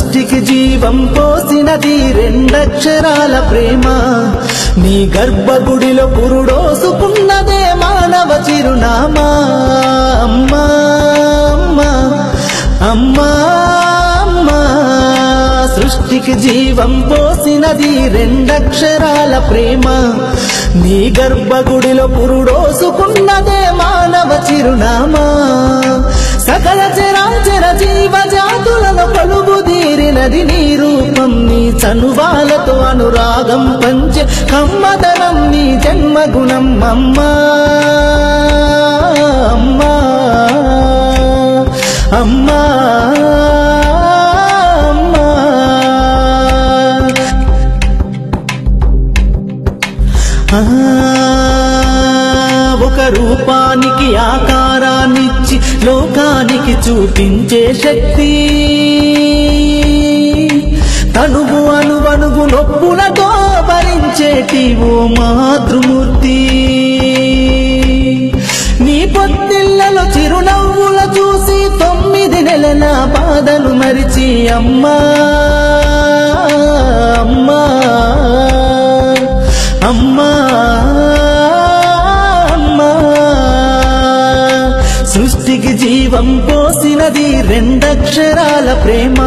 సృష్టికి జీవం పోసినది రెండక్షరాల ప్రేమ నీ గర్భగుడిలో పురుడోసుకున్నదే మానవ చిరునామా అమ్మా అమ్మా అమ్మా అమ్మా సృష్టికి జీవం పోసినది రెండక్షరాల ప్రేమ నీ గర్భగుడిలో పురుడోసుకున్నదే మానవ చిరునామా సకల చరాచర జీవజాతులను కొలువుదీరినది నీ రూపం నీ చనువాలతో అనురాగం పంచే కమ్మదనం నీ జన్మగుణం అమ్మా అమ్మా అమ్మా ఒక రూపానికి ఆకారాన్నిచ్చి లోకానికి చూపించే శక్తి తనువు అణువణువు నొప్పులతో భరించేటి ఓ మాతృమూర్తి నీ పొత్తిళ్లలో చిరునవ్వుల చూసి 9 నెలల బాధలు మరిచి అమ్మా అమ్మా అమ్మా అమ్మా సృష్టికి జీవం పోసినది రెండక్షరాల ప్రేమ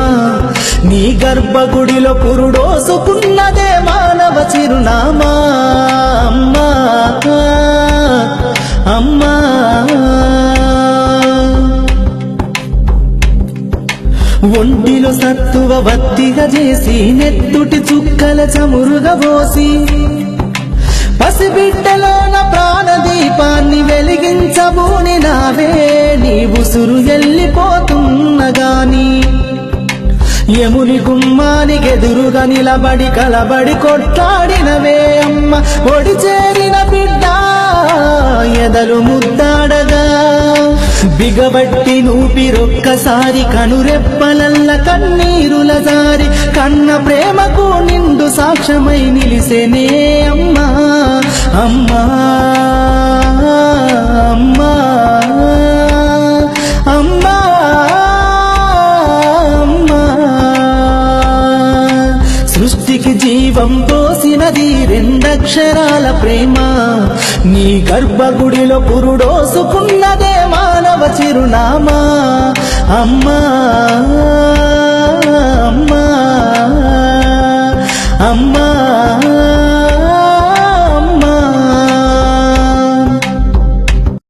నీ గర్భగుడిలో పురుడోసుకున్నదే మానవ చిరునామా అమ్మా అమ్మా ఒంటిలో సత్తువ వత్తిగా చేసి నెత్తుటి చుక్కల చమురుగా పోసి పసిబిడ్డలోన ప్రాణదీపాన్ని వెలిగించబూని నావే నీ ఉసురు వెళ్ళిపోతున్నగాని యముని గుమ్మానికెదురుగా నిలబడి కలబడి కొట్లాడినవే అమ్మ ఒడి చేరిన బిడ్డ ఎదలు ముద్దాడగా బిగబట్టి నూపిరొక్కసారి కనురెప్పలల్ల కన్నీరుల జారి కన్న ప్రేమకు నిండు సాక్ష్యమై నిలిసేనే అమ్మా అమ్మా అమ్మా అమ్మా అమ్మా సృష్టికి జీవం పోసినది రెండక్షరాల ప్రేమ నీ గర్భగుడిలో పురుడోసుకున్నదే మానవ చిరునామా అమ్మా అమ్మా అమ్మా